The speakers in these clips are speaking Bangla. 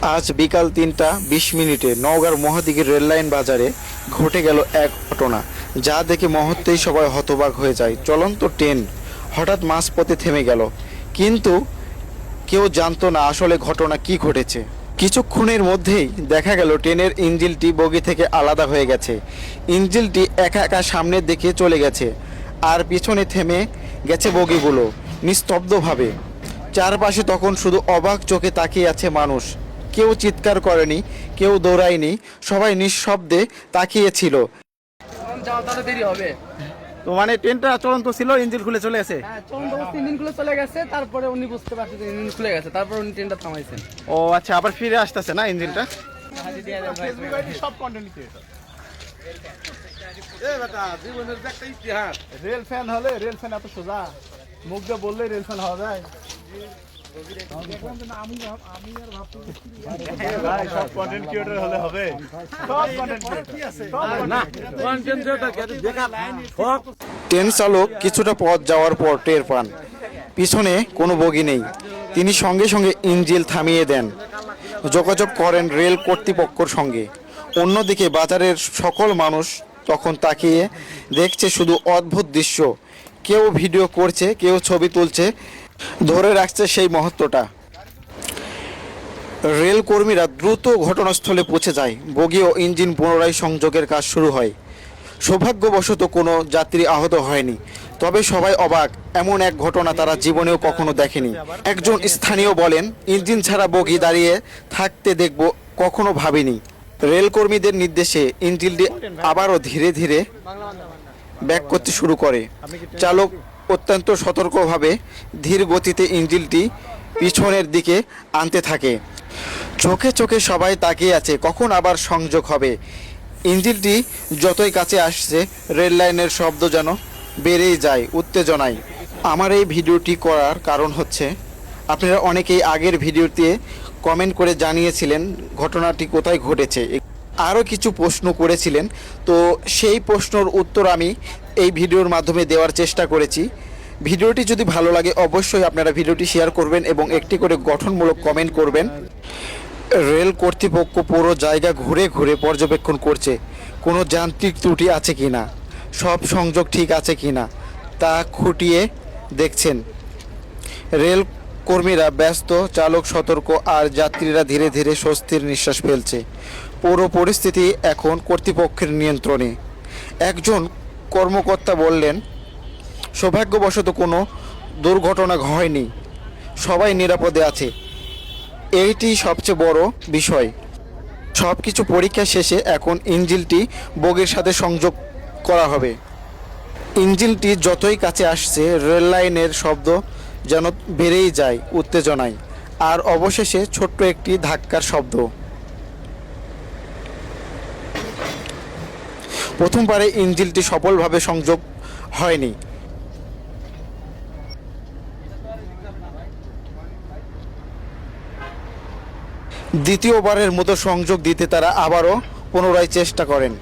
আজ বিকাল ৩টা ২০ নওগাঁর মহাদিঘির রেললাইন বাজারে ঘটে গেল এক ঘটনা, যা দেখে মুহূর্তেই সবাই হতবাক হয়ে যায়। চলন্ত ট্রেন হঠাৎ মাঝপথে থেমে গেল, কিন্তু কেউ জানতো না আসলে ঘটনা কি ঘটেছে। কিছুক্ষণের মধ্যেই দেখা গেল ট্রেনের ইঞ্জিনটি বগি থেকে আলাদা হয়ে গেছে। ইঞ্জিনটি একা একা সামনের দিকে চলে গেছে, আর পিছনে থেমে গেছে বগিগুলো নিস্তব্ধভাবে। চারপাশে তখন শুধু অবাক চোখে তাকিয়ে আছে মানুষ। কেউ চিৎকার করেনি, কেউ দৌড়ায়নি, সবাই নিঃশব্দে তাকিয়েছিল। যাওয়া দেরি হবে। তো মানে ট্রেনটা চলন্ত ছিল, ইঞ্জিন খুলে চলে গেছে। হ্যাঁ, চলন্ত অবস্থায় ইঞ্জিন খুলে চলে গেছে, তারপরে উনি বুঝতে পারছে যে ইঞ্জিন খুলে গেছে, তারপর উনি ট্রেনটা থামাইছেন। ও আচ্ছা, আবার ফিরে আসতেছে না ইঞ্জিনটা। সব কন্টেন্ট জীবনের একটা ইতিহাস। রেল ফ্যান হলে রেল ফ্যান এত সোজা, মুখ দিয়ে বললে রেল ফ্যান হওয়া যায়। সব কন্টেন্ট ক্রিয়েটর হলে হবে। ট্রেন চালক কিছুটা পথ যাওয়ার পর টের পান পিছনে কোনো বগি নেই। তিনি সঙ্গে সঙ্গে ইঞ্জিন থামিয়ে দেন, যোগাযোগ করেন রেল কর্তৃপক্ষের সঙ্গে। অন্যদিকে বাজারের সকল মানুষ তখন তাকিয়ে দেখছে শুধু অদ্ভুত দৃশ্য। কেউ ভিডিও করছে, কেউ ছবি তুলছে, ধরে রাখছে সেই মুহূর্তটা। রেল কর্মীরা দ্রুত ঘটনাস্থলে পৌঁছে যায়। বগি ও ইঞ্জিন পুনরায় সংযোগের কাজ শুরু হয়। সৌভাগ্যবশত কোনো যাত্রী আহত হয়নি, তবে সবাই অবাক। এমন এক ঘটনা তারা জীবনেও কখনো দেখেনি। একজন স্থানীয় বলেন, ইঞ্জিন ছাড়া বগি দাঁড়িয়ে থাকতে দেখব কখনো ভাবিনি। রেলকর্মীদের নির্দেশে ইঞ্জিনটি আবারও ধীরে ধীরে ব্যাক করতে শুরু করে। চালক অত্যন্ত সতর্কভাবে ধীর গতিতে ইঞ্জিনটি পিছনের দিকে আনতে থাকে। চোখে চোখে সবাই তাকিয়ে আছে কখন আবার সংযোগ হবে। ইঞ্জিনটি যতই কাছে আসছে, রেল লাইনের শব্দ যেন বেড়েই যায় উত্তেজনায়। আমার এই ভিডিওটি করার কারণ হচ্ছে, আপনারা অনেকেই আগের ভিডিওতে কমেন্ট করে জানিয়েছিলেন ঘটনাটি কোথায় ঘটেছে, আরও কিছু প্রশ্ন করেছিলেন। তো সেই প্রশ্নের উত্তর আমি এই ভিডিওর মাধ্যমে দেওয়ার চেষ্টা করেছি। ভিডিওটি যদি ভালো লাগে অবশ্যই আপনারা ভিডিওটি শেয়ার করবেন এবং একটি করে গঠনমূলক কমেন্ট করবেন। রেল কর্তৃপক্ষ পুরো জায়গা ঘুরে ঘুরে পর্যবেক্ষণ করছে কোনো যান্ত্রিক ত্রুটি আছে কি না, সব সংযোগ ঠিক আছে কি না তা খুঁটিয়ে দেখছেন। রেল কর্মীরা ব্যস্ত, চালক সতর্ক, আর যাত্রীরা ধীরে ধীরে স্বস্তির নিঃশ্বাস ফেলছে। পুরো পরিস্থিতি এখন কর্তৃপক্ষের নিয়ন্ত্রণে। একজন কর্মকর্তা বললেন, সৌভাগ্যবশত কোনো দুর্ঘটনা হয়নি, সবাই নিরাপদে আছে। এইটি সবচেয়ে বড় বিষয়। সব কিছু পরীক্ষা শেষে এখন ইঞ্জিনটি বগির সাথে সংযোগ করা হবে। ইঞ্জিনটি যতই কাছে আসছে, রেল লাইনের শব্দ যেন বেড়েই যায় উত্তেজনায়, আর অবশেষে ছোট্ট একটি ধাক্কার শব্দ। প্রথমবারে ইঞ্জিনটি সফলভাবে সংযোগ হয়নি। দ্বিতীয়বারের মতো সংযোগ দিতে তারা আবারও পুনরায় চেষ্টা করেন।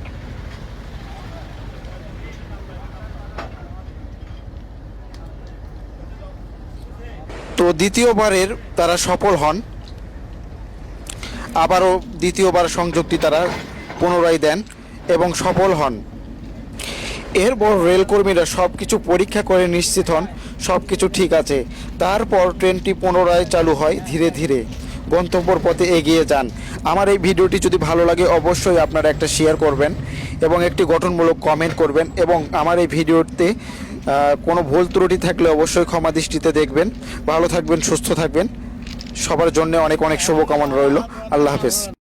তো দ্বিতীয়বারের তারা সফল হন। আবারও দ্বিতীয়বার সংযোগটি তারা পুনরায় দেন এবং সফল হন। এরপর রেলকর্মীরা সব কিছু পরীক্ষা করে নিশ্চিত হন সব কিছু ঠিক আছে। তারপর ট্রেনটি পুনরায় চালু হয়, ধীরে ধীরে গন্তব্যের পথে এগিয়ে যান। আমার এই ভিডিওটি যদি ভালো লাগে অবশ্যই আপনারা একটা শেয়ার করবেন এবং একটি গঠনমূলক কমেন্ট করবেন, এবং আমার এই ভিডিওতে কোনো ভুল ত্রুটি থাকলে অবশ্যই ক্ষমা দৃষ্টিতে দেখবেন। ভালো থাকবেন, সুস্থ থাকবেন। সবার জন্য অনেক অনেক শুভকামনা রইল। আল্লাহ হাফেজ।